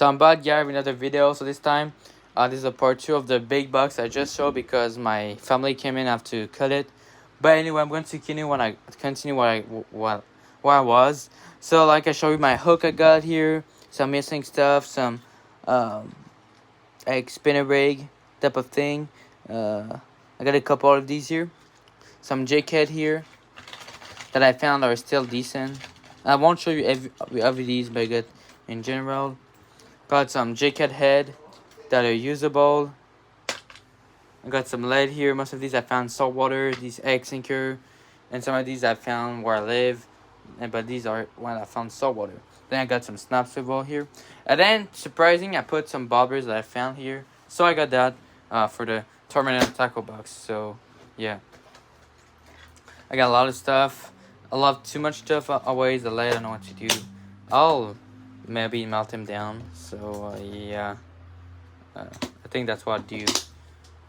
So I'm back here with another video. So this time, this is a part 2 of the big box I just showed because my family came in. I have to cut it. But anyway, I'm going to continue where I was. So like I showed you my hook I got here, some missing stuff, some um, like spinner rig type of thing. I got a couple of these here. Some J-Cat here that I found are still decent. I won't show you every these, but I got in general. Got some J-Cat head that are usable. I got some lead here. Most of these I found saltwater, these egg sinker, and some of these I found where I live. But these are one I found saltwater. Then I got some snap swivel here. And then, surprising, I put some bobbers that I found here. So I got that for the Terminator tackle box. So, yeah. I got a lot of stuff. I love too much stuff always. The lead, I don't know what to do. I'll maybe melt them down. So, yeah. I think that's what I do.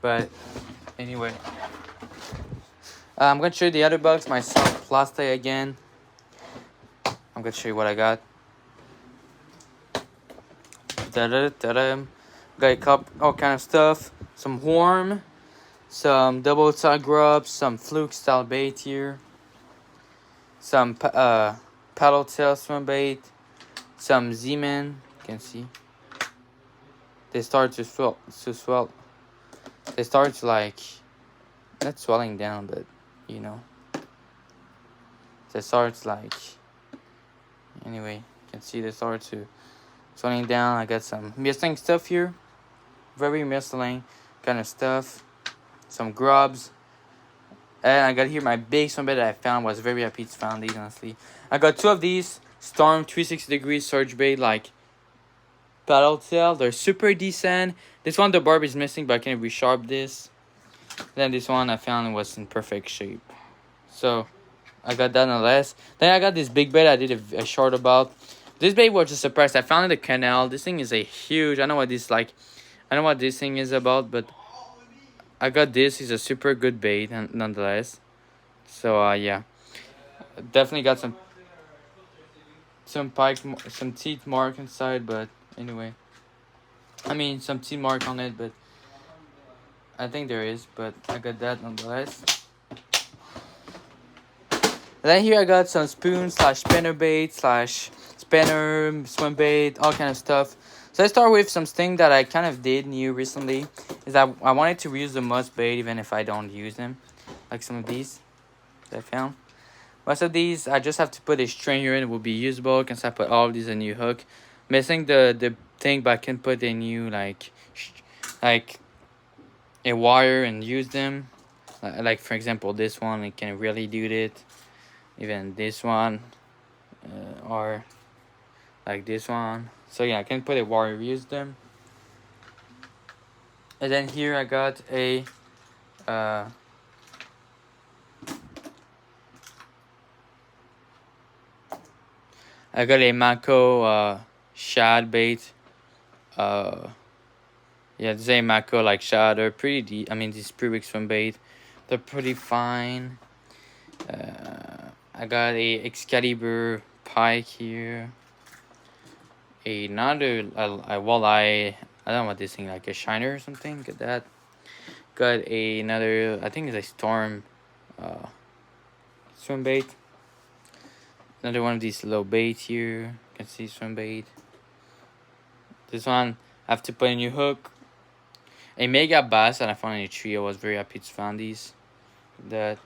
But anyway, I'm gonna show you the other box, my soft plastic again. I'm gonna show you what I got. Got a cup, all kind of stuff. Some worm, some double tag grub, some fluke style bait here. Some paddle tail swim bait. Some Z-Man, you can see. They start to swell. They start to like, not swelling down, but you know. They start like, anyway, you can see they start to swelling down. I got some missing stuff here. Very missing kind of stuff. Some grubs. And I got here my big swim bait that I found. Was very happy to find these, honestly. I got 2 of these Storm 360 degrees surge bait, like paddle tail. They're super decent. This one the barb is missing, but I can resharp this. Then this one I found was in perfect shape. So I got that nonetheless. Then I got this big bait I did a short about. This bait was a surprise. I found in the canal. This thing is a huge. I know what this like. I know what this thing is about, but I got this. It's a super good bait, nonetheless. So yeah, definitely got some teeth mark inside, but anyway, I mean some teeth mark on it, but I think there is. But I got that nonetheless. Then here I got some spoons / spinner bait / spinner, swim bait, all kind of stuff. So let's start with something that I kind of did new recently. Is that I wanted to reuse the must bait even if I don't use them. Like some of these that I found. Most of these I just have to put a stringer in. It will be usable. Since I put all of these a new hook. Missing the thing, but I can put a new like a wire and use them. Like for example this one, it can really do it. Even this one, or like this one. So yeah, I can put a wire, use them. And then here I got a Mako shad bait. Yeah, this is a Mako like shad. They're pretty deep. I mean, these pre-week swim bait, they're pretty fine. I got a Excalibur pike here. Another a walleye. I don't know what this thing, like a shiner or something. Got that. Got another. I think it's a storm swim bait. Another one of these low baits here. You can see swim bait. This one I have to put a new hook. A mega bass that I found in a tree. I was very happy to find these. That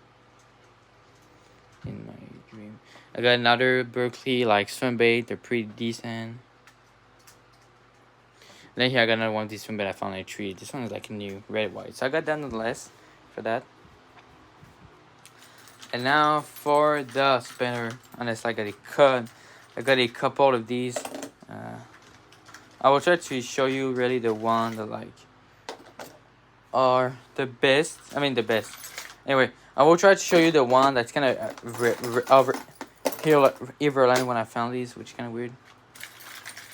in my dream. I got another Berkeley like swim bait. They're pretty decent. And then here I got another one of these swim bait I found in a tree. This one is like a new red white. So I got that nonetheless for that. And now for the spinner. Unless I got a couple of these. I will try to show you really the one that like are the best. I mean the best. Anyway, I will try to show you the one that's kind of Everland when I found these, which is kind of weird.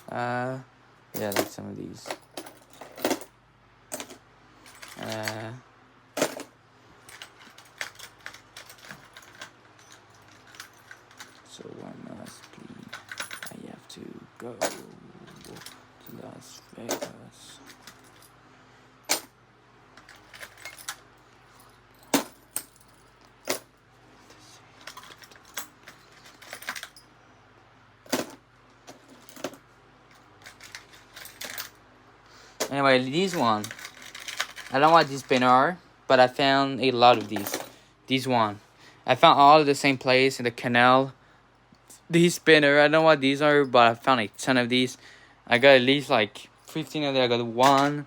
Yeah, like some of these. So one must be. I have to go to Las Vegas. Anyway, these one. I don't know what these spinner are, but I found a lot of these. These one. I found all of the same place in the canal. These spinner, I don't know what these are, but I found a ton of these. I got at least like 15 of them. I got 1,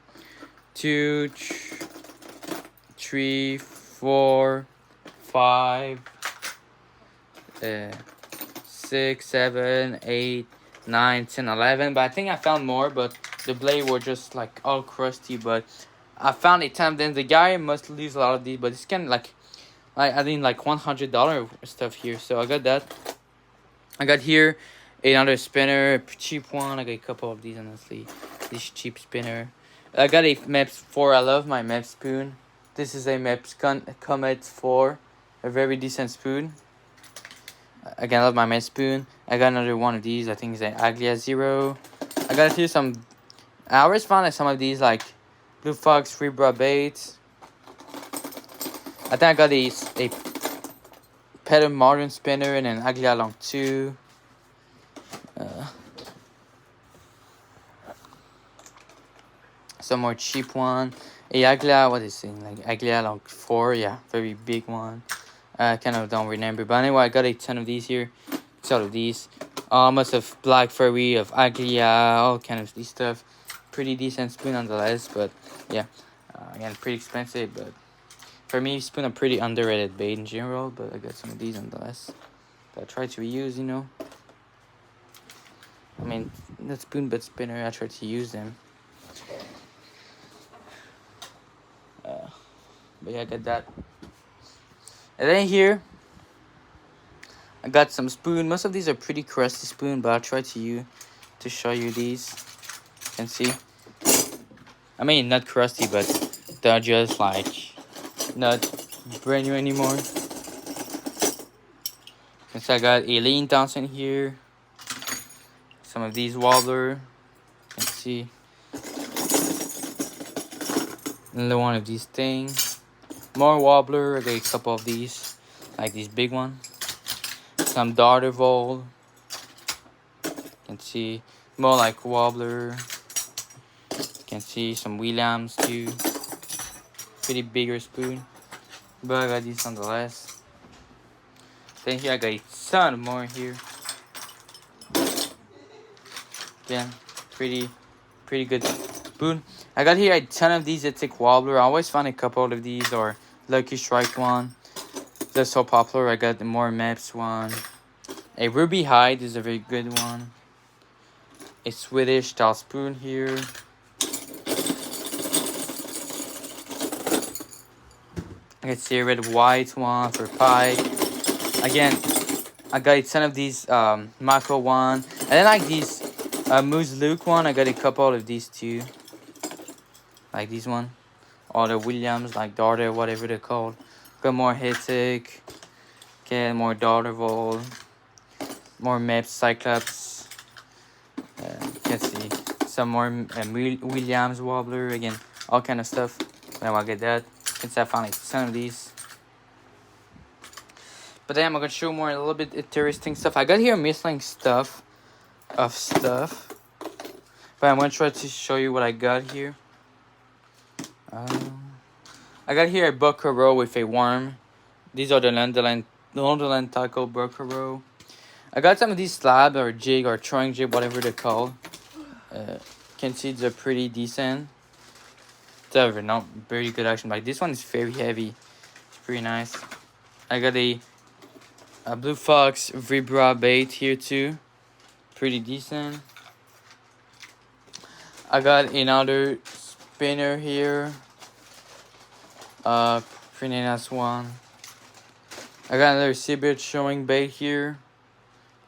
2, 3, 4, 5, 6, 7, 8, 9, 10, 11. But I think I found more, but the blade were just like all crusty. But I found a ton of them. The guy must lose a lot of these, but it's kind of like I think like $100 stuff here. So I got that. I got here another spinner, cheap one. I got a couple of these, honestly. This cheap spinner. I got a Mepps 4. I love my Mepps spoon. This is a Mepps Comet 4. A very decent spoon. Again, I love my Mepps spoon. I got another one of these. I think it's an Aglia 0. I got here some. I always found like some of these like Blue Fox Rebra baits. I think I got a Petal Modern spinner and an Aglia Long 2. Some more cheap one. A Aglia, what is it? Like Aglia Long 4, yeah, very big one. I kind of don't remember. But anyway, I got a ton of these here. Sort of these. Almost of Black Furry, of Aglia, all kind of these stuff. Pretty decent spoon nonetheless, but yeah. Again, pretty expensive, but for me, spoon are pretty underrated bait in general, but I got some of these nonetheless. That I try to reuse, you know. I mean, the spoon but spinner, I try to use them. But yeah, I got that. And then here, I got some spoon. Most of these are pretty crusty spoon, but I'll try to show you these. You can see. I mean, not crusty, but they're just like not brand new anymore. And so I got a Lean Thompson here. Some of these wobbler. You can see. Another one of these things. More wobbler. I got a couple of these. Like this big one. Some darter vol. You can see more like wobbler. You can see some Williams too. Pretty bigger spoon. But I got these nonetheless. Then here I got a ton more here. Again, pretty good spoon. I got here a ton of these Itzik wobbler. I always find a couple of these or Lucky Strike one. They're so popular. I got the more Mepps one. A Ruby Hide is a very good one. A Swedish style spoon here. I got a red white one for pike. Again, I got a ton of these Mako one. And then like these Moose Luke one. I got a couple of these too. Like these one. All the Williams, like Darter, whatever they're called. Got more Hitic. Okay, more Darter Vol. More Mepps Cyclops. You can see some more Williams wobbler. Again, all kind of stuff. Now I get that. Since I found a ton of these. But then I'm gonna show more a little bit interesting stuff. I got here missing stuff. But I'm gonna try to show you what I got here. I got here a Buckero with a worm. These are the London Tackle Buckero. I got some of these slab or jig or throwing jig, whatever they're called. You can see they're pretty decent. They're not very good action. Like this one is very heavy. It's pretty nice. I got a Blue Fox Vibra bait here too. Pretty decent. I got another spinner here. Pretty nice one. I got another Seabird showing bait here.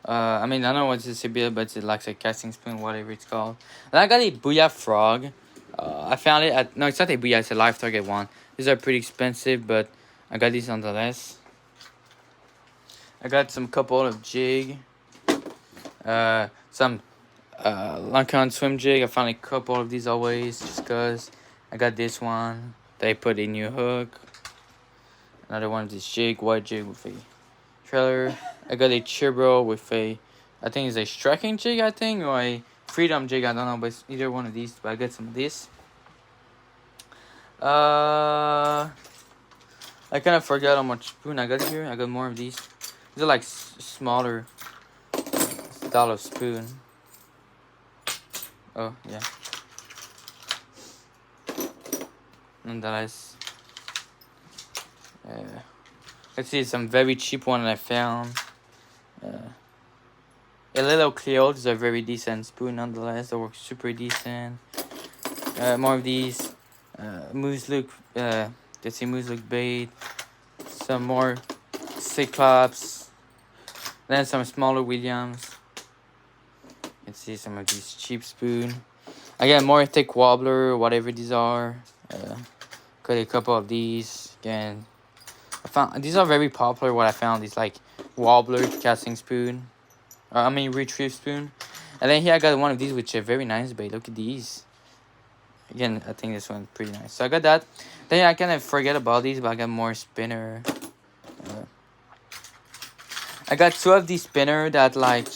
I mean, I don't know what's a Seabird, but it's like a casting spoon, whatever it's called. And I got a Booyah Frog. I found it at... No, it's not a Booyah, it's a Live Target one. These are pretty expensive, but I got these nonetheless. I got some couple of jig. Some Lancome swim jig. I found a couple of these always just because I got this one. They put a new hook. Another one of this jig, white jig with a trailer. I got a Chibro with a, I think it's a striking jig, I think, or a freedom jig. I don't know, but it's either one of these. But I got some of this. I kind of forgot how much spoon I got here. I got more of these. These are like smaller style of spoon. Oh yeah. Nonetheless, let's see some very cheap one that I found. A little Cleo. These are very decent spoon nonetheless. They work super decent. More of these. Moose look. Let's see, moose look bait. Some more Cyclops. Then some smaller Williams. Let's see some of these cheap spoon. Again, more thick wobbler, whatever these are. Got a couple of these. Again, I found these are very popular. What I found is like wobbler casting spoon. Retrieve spoon. And then here I got one of these, which are very nice bait. Look at these. Again, I think this one's pretty nice. So I got that. Then I kind of forget about these, but I got more spinner. I got two of these spinner that like,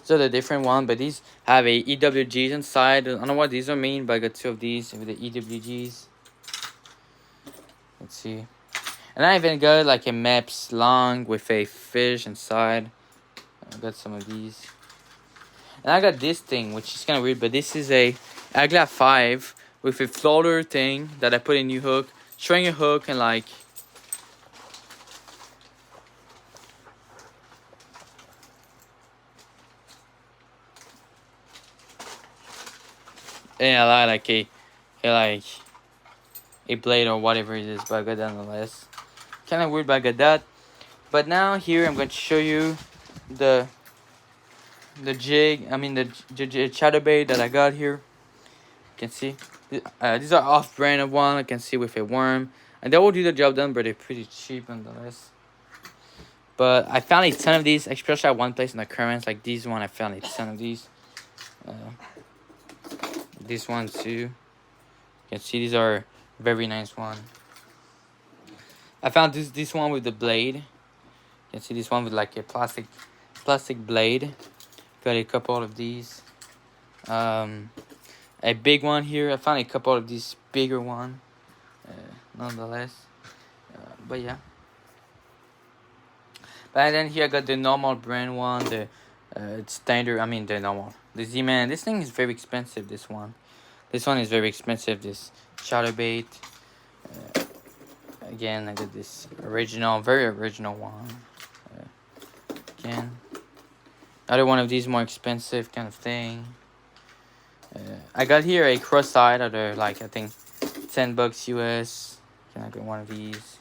so the different one, but these have a EWGs inside. I don't know what these are mean, but I got two of these with the EWGs. Let's see. And I even got like a Maps long with a fish inside. I got some of these. And I got this thing, which is kind of weird, but this is a Agla 5 with a floater thing that I put a new hook. String a hook and like... Yeah, I like a blade or whatever it is, but I got that nonetheless. Kind of weird, but I got that. But now here I'm going to show you the jig. The chatterbait that I got here. You can see these are off-brand of one. I can see with a worm, and they will do the job done, but they're pretty cheap nonetheless. But I found a ton of these, especially at one place in the Currents, like these one. I found a ton of these. This one too. You can see these are very nice one. I found this one with the blade. You can see this one with like a plastic blade. Got a couple of these. A big one here. I found a couple of these bigger one. Nonetheless. But yeah. But then here I got the normal brand one. The standard. The normal. The Z-Man. This thing is very expensive. This one is very expensive. This chatterbait. Again, I got this original, very original one. Again, another one of these more expensive kind of thing. I got here a cross-side at like I think $10 US. Can I get one of these?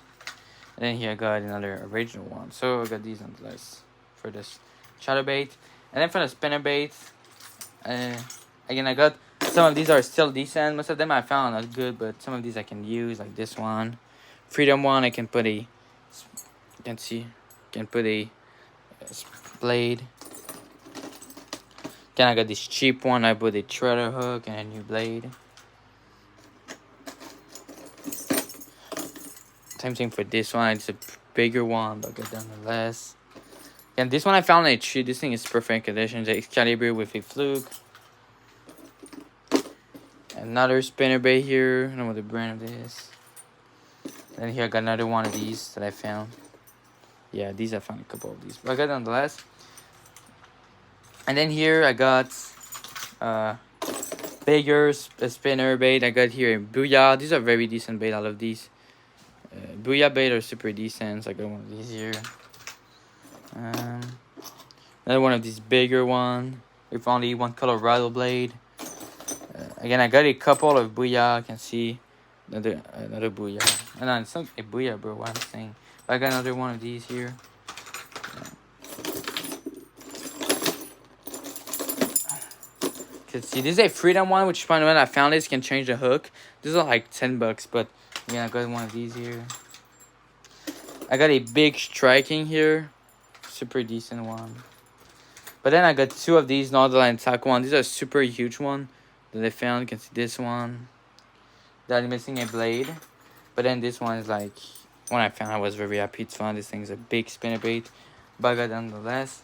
And then here I got another original one. So I got these nonetheless for this chatterbait. And then for the spinnerbait, again I got some of these are still decent. Most of them I found not good, but some of these I can use, like this one, Freedom one. I can put a, you can see, can put a blade. Then I got this cheap one. I put a treader hook and a new blade. Same thing for this one. It's a bigger one, but good nonetheless. And this one I found a tree. This thing is perfect condition. It's Excalibur with a fluke. Another spinnerbait here. I don't know what the brand of this. And here I got another one of these that I found. Yeah, these I found a couple of these, but I got nonetheless. And then here I got bigger spinner bait. I got here a Booyah. These are very decent bait. I love these. Booyah bait are super decent. So I got one of these here. Another one of these bigger one with only one color rattle blade. Again, I got a couple of Booyah. I can see another Booyah. No, it's not a Booyah, bro. What I'm saying. But I got another one of these here. See, this is a Freedom one, which when I found this can change the hook. These are like $10, but yeah, I got one of these here. I got a big striking here, super decent one. But then I got two of these Northern Tackle one. These are super huge one that I found. You can see this one. That is missing a blade. But then this one is like, when I found, I was very happy. It's fun. This thing is a big spinnerbait, bugger nonetheless.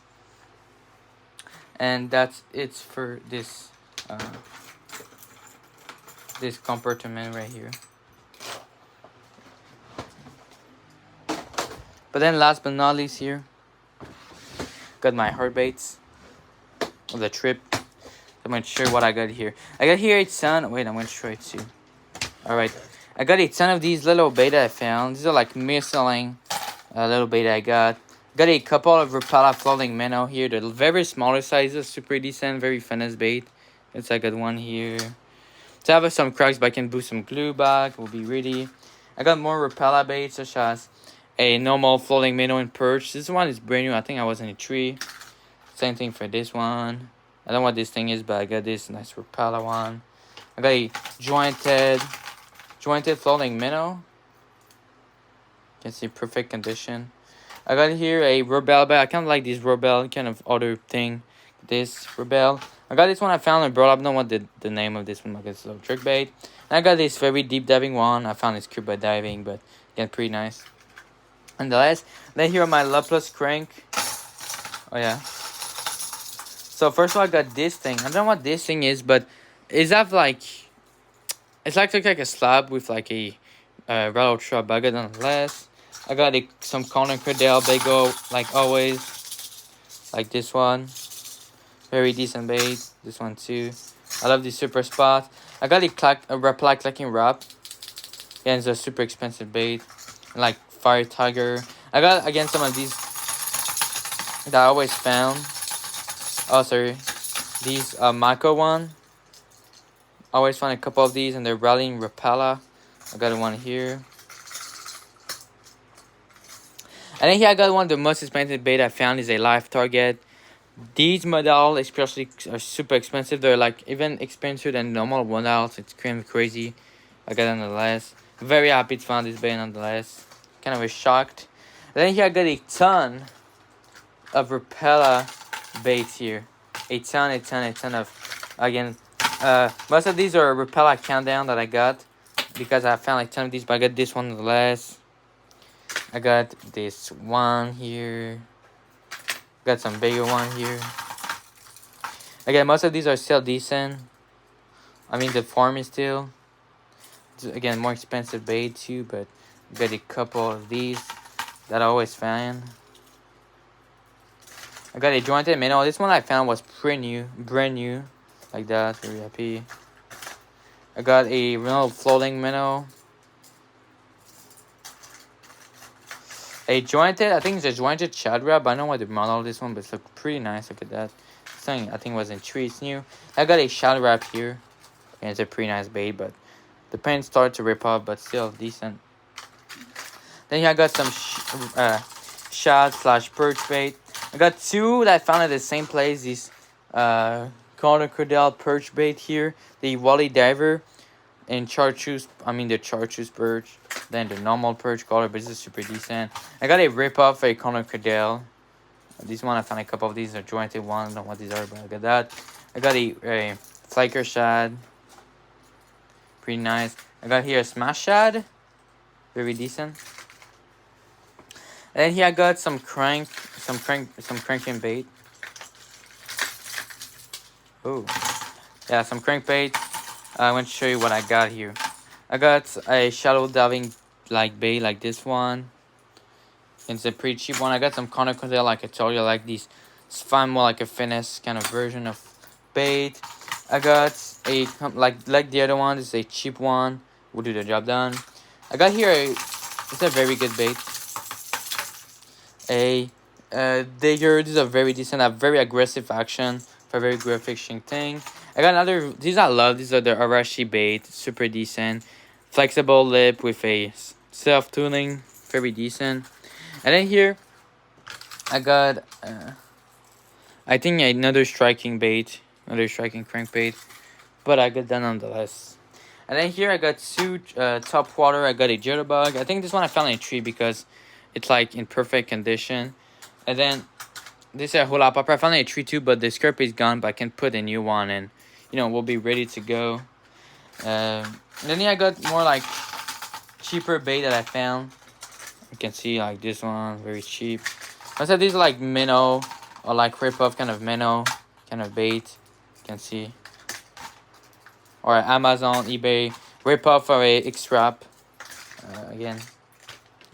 And that's it for this this compartment right here. But then last but not least here, got my hard baits of the trip. I'm going to show you what I got here. I got here a ton. Wait, I'm going to show it to you. Alright. I got a ton of these little bait I found. These are like Michelin little bait I got. Got a couple of Rapala floating minnow here. They're very smaller sizes. Super decent. Very finesse bait. It's I got one here. So I have some cracks, but I can boost some glue back. Will be ready. I got more Rapala bait, such as a normal floating minnow and perch. This one is brand new. I think I was in a tree. Same thing for this one. I don't know what this thing is, but I got this nice Rapala one. I got a jointed floating minnow. You can see perfect condition. I got here a Rebel bait. I kind of like this Rebel kind of other thing. This Rebel. I got this one I found and brought up. I don't know what the name of this one. Like it's a little trick bait. And I got this very deep diving one. I found this scuba diving, but again pretty nice. And the last, then here are my Laplace crank. Oh yeah. So first of all, I got this thing. I don't know what this thing is, but it's have like, it's like look like a slab with like a rattle trap bugger nonetheless. I got some Conan Cradell Bago, like always, like this one. Very decent bait. This one too. I love this super spot. I got a Rapala clicking wrap. Yeah, it's a super expensive bait. Like Fire Tiger. I got again some of these that I always found. Oh, sorry. These Mako one. I always find a couple of these, and they're rallying Rapala. I got one here. And then here I got one of the most expensive bait I found is a live target. These models especially are super expensive. They're like even expensive than normal models. It's kind of crazy. I got nonetheless. Very happy to find this bait nonetheless. Kind of shocked. And then here I got a ton of Rapala baits here. A ton of, again, most of these are Rapala countdown that I got because I found like a ton of these, but I got this one nonetheless. I got this one here. Got some bigger one here. Again, most of these are still decent. I mean, the form is still, again, more expensive bait too, but got a couple of these that I always find. I got a jointed minnow. This one I found was brand new, like that. Very happy. I got a real floating minnow. A jointed, I think it's a jointed Shad Wrap. I don't know what the model of this one, but it's look pretty nice. Look at that. Something I think was in tree. It's new. I got a Shad Wrap here, and it's a pretty nice bait, but the paint started to rip off, but still decent. Then here I got some shad / perch bait. I got two that I found at the same place. These Conan Cradell perch bait here. The Wally Diver and chartreuse. I mean the chartreuse perch. Then the normal perch color, but this is super decent. I got a rip-off for a Conan Cradell. This one I found a couple of these are jointed ones. I don't know what these are, but I got that. I got a flaker shad. Pretty nice. I got here a smash shad. Very decent. And then here I got some cranking bait. Oh, yeah, some crankbait. I want to show you what I got here. I got a shallow diving like bait like this one. It's a pretty cheap one. I got some Conan Cradell, like I told you, like these. It's fun, more like a finesse kind of version of bait. I got a like the other one. This is a cheap one. Will do the job done. I got here it's a very good bait. A digger. These are very decent. A very aggressive action for a very good fishing thing. I got another. These I love. These are the Arashi bait. Super decent. Flexible lip with a self-tuning. Very decent. And then here, I got I think another striking bait. Another striking crankbait. But I got that nonetheless. And then here I got two top water. I got a jitterbug. I think this one I found in a tree because it's like in perfect condition. And then this is a hula popper. I found a tree too, but the skirt is gone. But I can put a new one, and you know, we'll be ready to go. Then I got more like cheaper bait that I found. You can see like this one, very cheap. I said these are like minnow or like rip-off kind of minnow kind of bait. You can see. Or Amazon, eBay, rip-off for a X-Wrap. Again,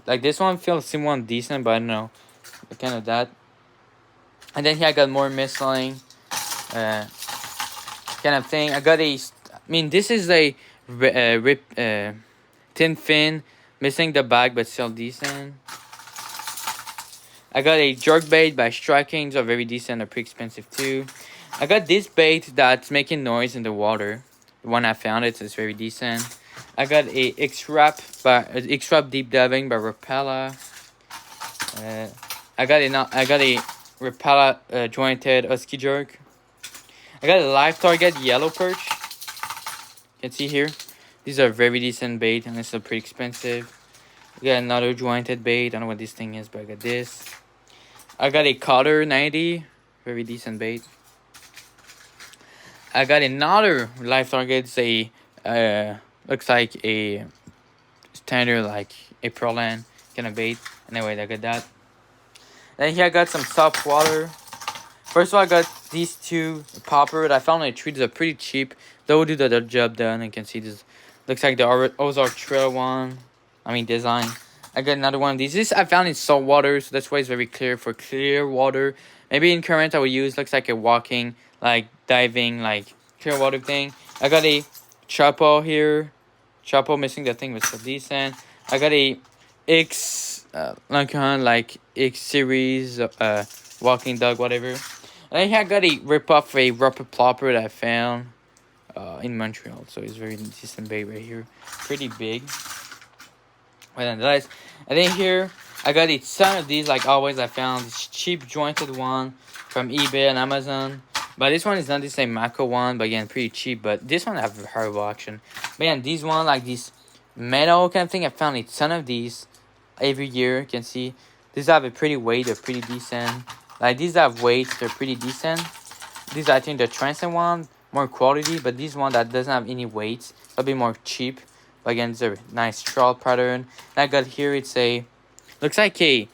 like this one feels somewhat decent, but I don't know, kind of that. And then here I got more missling, kind of thing. I got a, I mean, this is a thin fin, missing the bag, but still decent. I got a jerk bait by Striking, so very decent, they're pretty expensive too. I got this bait that's making noise in the water. The one I found it's very decent. I got a X-Wrap Deep Diving by Rapala. I got a Rapala jointed Husky Jerk. I got a Live Target Yellow Perch. You can see here. These are very decent bait and it's pretty expensive. I got another jointed bait. I don't know what this thing is, but I got this. I got a Cotter 90. Very decent bait. I got another Live Target. It's a looks like a standard like a Proland kind of bait. Anyway, I got that. Then here I got some soft water. First of all, I got these two popper that I found on a tree. These are pretty cheap. They will do the job done. You can see this looks like the Ozark Trail one. I mean design. I got another one of these. This I found in salt water, so that's why it's very clear for clear water. Maybe in current I will use looks like a walking, like diving, like clear water thing. I got a Chapo here. Chapo missing the thing, but still decent. I got a X like X series walking dog, whatever. And then I got a rip-off a rubber plopper that I found in Montreal. So it's very decent bait right here. Pretty big. And then here, I got a ton of these, like always. I found this cheap jointed one from eBay and Amazon. But this one is not the same Mako one, but again, pretty cheap. But this one I have horrible action. But yeah, these one, like this metal kind of thing, I found a ton of these every year. You can see these have a pretty weight, they're pretty decent. Like these have weight, they're pretty decent. These I think the transcend one, more quality, but this one that doesn't have any weight, it'll be more cheap. But again, it's a nice trawl pattern. And I got here, it's a, looks like a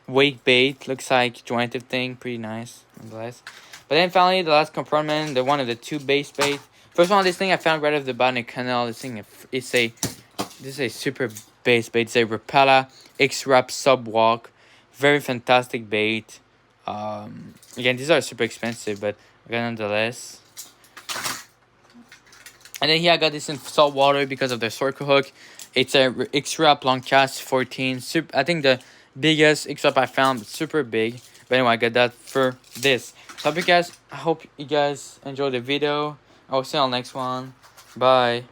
weight bait, looks like jointed thing, pretty nice, nonetheless. But then finally, the last compartment, the one of the two base bait. First one, this thing I found right off the bottom of the canal. This thing, this is a super base bait. It's a Rapala X-Wrap Subwalk. Very fantastic bait. Again, these are super expensive, but again, nonetheless. And then here I got this in salt water because of the circle hook. It's a X-Wrap Long Cast 14. I think the biggest X-Wrap I found, but super big. But anyway, I got that for this. So I hope you guys enjoyed the video. I will see you on the next one. Bye.